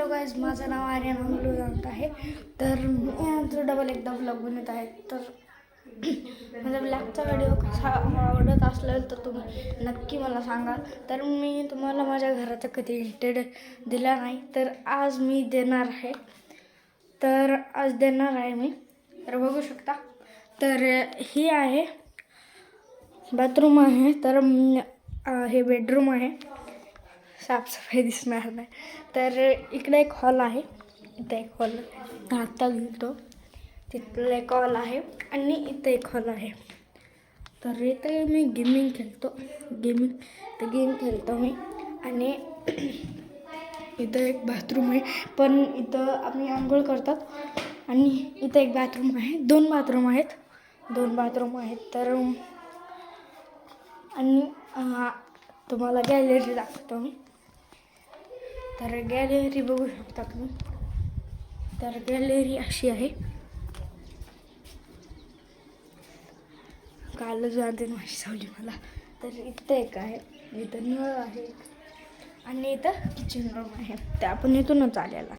Hello guys, माझं नाव आर्यन अंगलुजांत आहे. तर मी आमचं डबल एकदा ब्लॉग बनवत आहे. तर माझा ब्लॉगचा व्हिडिओ कसा आवडत असलेल तर तुम्ही नक्की मला सांगा. तर मी तुम्हाला माझ्या घराचा कधी इंटेड दिला नाही, तर आज मी देणार आहे. मी तर बघू शकता. तर ही आहे बाथरूम आहे. तर हे बेडरूम आहे. साफसफाई दिसणार नाही. तर इकडे एक हॉल आहे. इथं एक हॉल आत्ता घेतो. तिथलं एक हॉल आहे आणि इथं एक हॉल आहे. तर इथे मी गेम खेळतो मी. आणि इथं एक बाथरूम आहे, पण इथं आम्ही आंघोळ करतात. आणि इथं एक बाथरूम आहे. दोन बाथरूम आहेत. तर आणि तुम्हाला गॅलरी दाखवतो मी. तर गॅलरी बघू शकता तुम्ही. तर गॅलरी अशी आहे. कालच आणते माझी सावली मला. तर इथं एक आहे, इथं नळ आहे आणि इथं किचन रूम आहे. ते आपण इथूनच आलेला.